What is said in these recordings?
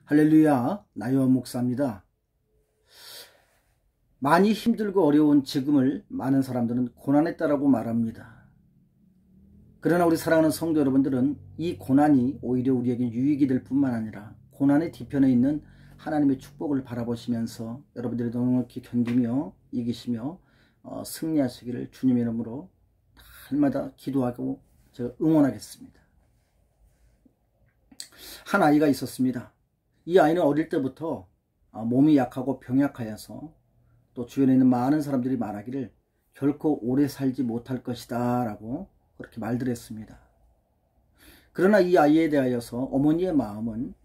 할렐루야, 나요한 목사입니다. 많이 힘들고 어려운 지금을 많은 사람들은 고난했다라고 말합니다. 그러나 우리 사랑하는 성도 여러분들은 이 고난이 오히려 우리에게 유익이 될 뿐만 아니라 고난의 뒤편에 있는 하나님의 축복을 바라보시면서 여러분들이 넉넉히 견디며 이기시며 승리하시기를 주님의 이름으로 날마다 기도하고 제가 응원하겠습니다. 한 아이가 있었습니다. 이 아이는 어릴 때부터 몸이 약하고 병약하여서 또 주변에 있는 많은 사람들이 말하기를 결코 오래 살지 못할 것이다 라고 그렇게 말들 했습니다. 그러나 이 아이에 대하여서 어머니의 마음은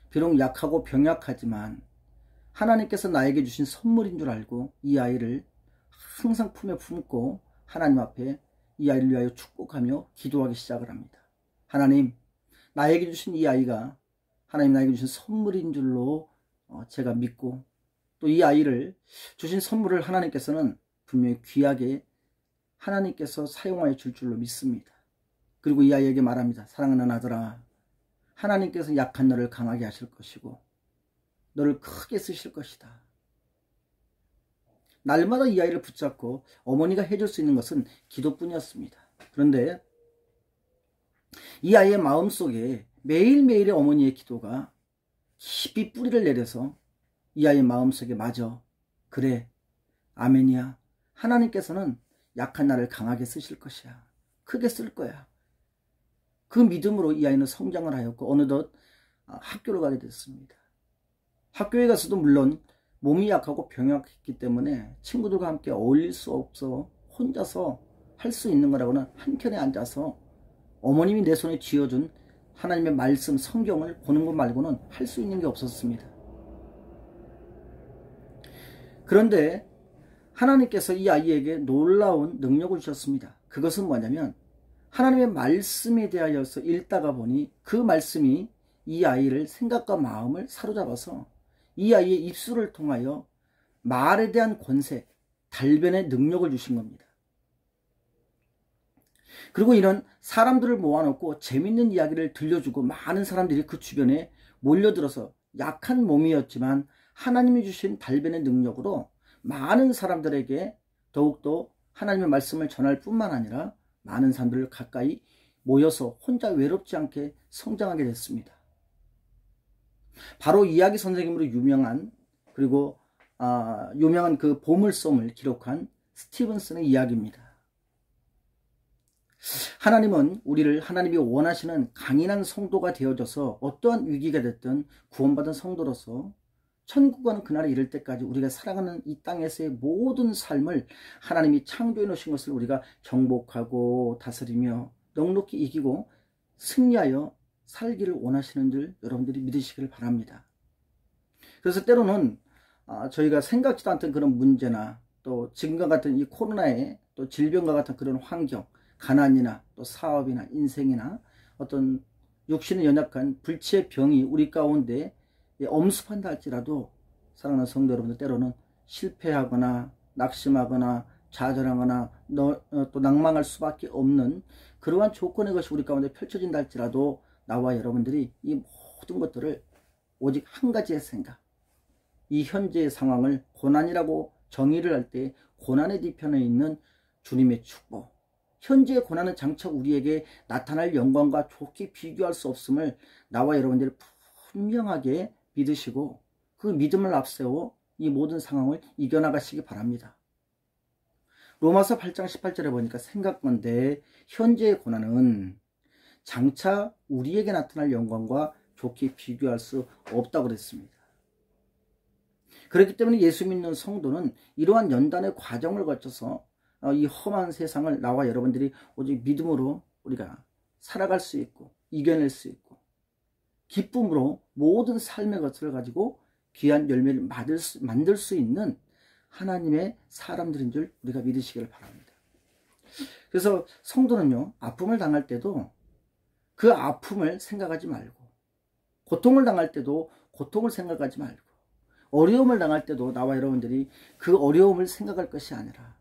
비록 약하고 병약하지만 하나님께서 나에게 주신 선물인 줄 알고 이 아이를 항상 품에 품고 하나님 앞에 이 아이를 위하여 축복하며 기도하기 시작을 합니다. 하나님, 나에게 주신 이 아이가 하나님 나에게 주신 선물인 줄로 제가 믿고 또 이 아이를 주신 선물을 하나님께서는 분명히 귀하게 하나님께서 사용하여 줄 줄로 믿습니다. 그리고 이 아이에게 말합니다. 사랑하는 아들아, 하나님께서 약한 너를 강하게 하실 것이고 너를 크게 쓰실 것이다. 날마다 이 아이를 붙잡고 어머니가 해줄 수 있는 것은 기도뿐이었습니다. 그런데 이 아이의 마음속에 매일매일의 어머니의 기도가 깊이 뿌리를 내려서 이 아이의 마음속에 맞아, 그래, 아멘이야, 하나님께서는 약한 나를 강하게 쓰실 것이야, 크게 쓸 거야. 그 믿음으로 이 아이는 성장을 하였고 어느덧 학교를 가게 됐습니다. 학교에 가서도 물론 몸이 약하고 병약했기 때문에 친구들과 함께 어울릴 수 없어 혼자서 할 수 있는 거라고는 한켠에 앉아서 어머님이 내 손에 쥐어준 하나님의 말씀 성경을 보는 것 말고는 할 수 있는 게 없었습니다. 그런데 하나님께서 이 아이에게 놀라운 능력을 주셨습니다. 그것은 뭐냐면 하나님의 말씀에 대하여서 읽다가 보니 그 말씀이 이 아이를 생각과 마음을 사로잡아서 이 아이의 입술을 통하여 말에 대한 권세, 달변의 능력을 주신 겁니다. 그리고 이런 사람들을 모아놓고 재밌는 이야기를 들려주고 많은 사람들이 그 주변에 몰려들어서 약한 몸이었지만 하나님이 주신 달변의 능력으로 많은 사람들에게 더욱더 하나님의 말씀을 전할 뿐만 아니라 많은 사람들을 가까이 모여서 혼자 외롭지 않게 성장하게 됐습니다. 바로 이야기 선생님으로 유명한 그리고 유명한 그 보물섬을 기록한 스티븐슨의 이야기입니다. 하나님은 우리를 하나님이 원하시는 강인한 성도가 되어져서 어떠한 위기가 됐든 구원받은 성도로서 천국 가는 그날에 이를 때까지 우리가 살아가는 이 땅에서의 모든 삶을 하나님이 창조해 놓으신 것을 우리가 정복하고 다스리며 넉넉히 이기고 승리하여 살기를 원하시는 줄 여러분들이 믿으시기를 바랍니다. 그래서 때로는 저희가 생각지도 않던 그런 문제나 또 지금과 같은 이 코로나의 또 질병과 같은 그런 환경, 가난이나 또 사업이나 인생이나 어떤 육신에 연약한 불치의 병이 우리 가운데 엄습한다 할지라도 사랑하는 성도 여러분들, 때로는 실패하거나 낙심하거나 좌절하거나 또 낭망할 수밖에 없는 그러한 조건의 것이 우리 가운데 펼쳐진다 할지라도 나와 여러분들이 이 모든 것들을 오직 한 가지의 생각, 이 현재의 상황을 고난이라고 정의를 할 때 고난의 뒤편에 있는 주님의 축복, 현재의 고난은 장차 우리에게 나타날 영광과 좋게 비교할 수 없음을 나와 여러분들이 분명하게 믿으시고 그 믿음을 앞세워 이 모든 상황을 이겨나가시기 바랍니다. 로마서 8장 18절에 보니까 생각건대 현재의 고난은 장차 우리에게 나타날 영광과 좋게 비교할 수 없다고 그랬습니다. 그렇기 때문에 예수 믿는 성도는 이러한 연단의 과정을 거쳐서 이 험한 세상을 나와 여러분들이 오직 믿음으로 우리가 살아갈 수 있고 이겨낼 수 있고 기쁨으로 모든 삶의 것을 가지고 귀한 열매를 만들 수 있는 하나님의 사람들인 줄 우리가 믿으시기를 바랍니다. 그래서 성도는요, 아픔을 당할 때도 그 아픔을 생각하지 말고, 고통을 당할 때도 고통을 생각하지 말고, 어려움을 당할 때도 나와 여러분들이 그 어려움을 생각할 것이 아니라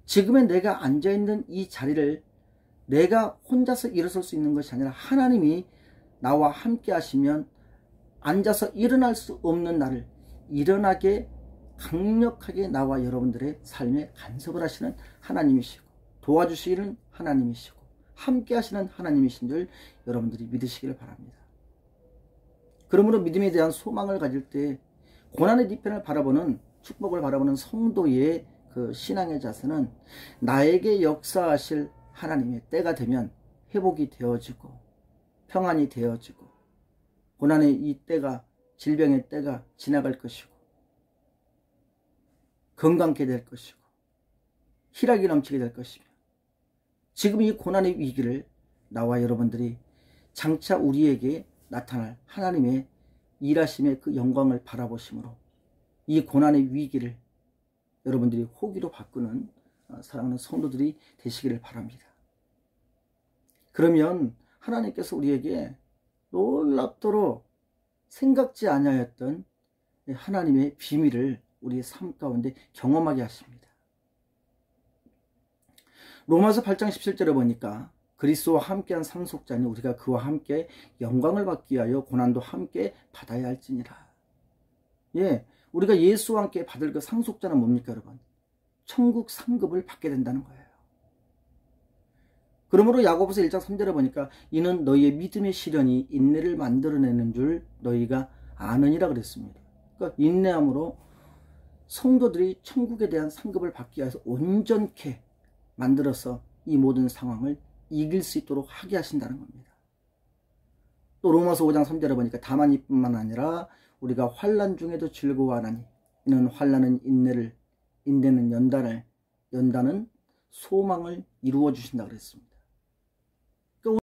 지금의 내가 앉아있는 이 자리를 내가 혼자서 일어설 수 있는 것이 아니라 하나님이 나와 함께 하시면 앉아서 일어날 수 없는 나를 일어나게 강력하게 나와 여러분들의 삶에 간섭을 하시는 하나님이시고 도와주시는 하나님이시고 함께 하시는 하나님이신 줄 여러분들이 믿으시기를 바랍니다. 그러므로 믿음에 대한 소망을 가질 때 고난의 뒤편을 바라보는 축복을 바라보는 성도의 그 신앙의 자세는 나에게 역사하실 하나님의 때가 되면 회복이 되어지고 평안이 되어지고 고난의 이 때가 질병의 때가 지나갈 것이고 건강케 될 것이고 희락이 넘치게 될 것이며 지금 이 고난의 위기를 나와 여러분들이 장차 우리에게 나타날 하나님의 일하심의 그 영광을 바라보심으로 이 고난의 위기를 여러분들이 호기로 바꾸는 사랑하는 성도들이 되시기를 바랍니다. 그러면 하나님께서 우리에게 놀랍도록 생각지 아니하였던 하나님의 비밀을 우리의 삶 가운데 경험하게 하십니다. 로마서 8장 17절에 보니까 그리스도와 함께한 상속자니 우리가 그와 함께 영광을 받기 위하여 고난도 함께 받아야 할지니라. 우리가 예수와 함께 받을 그 상속자는 뭡니까 여러분? 천국 상급을 받게 된다는 거예요. 그러므로 야고보서 1장 3절에 보니까 이는 너희의 믿음의 시련이 인내를 만들어내는 줄 너희가 아느니라 그랬습니다. 그러니까 인내함으로 성도들이 천국에 대한 상급을 받기 위해서 온전케 만들어서 이 모든 상황을 이길 수 있도록 하게 하신다는 겁니다. 또 로마서 5장 3절에 보니까 다만 이뿐만 아니라 우리가 환난 중에도 즐거워하나니 이는 환난은 인내를, 인내는 연단을, 연단은 소망을 이루어 주신다 그랬습니다.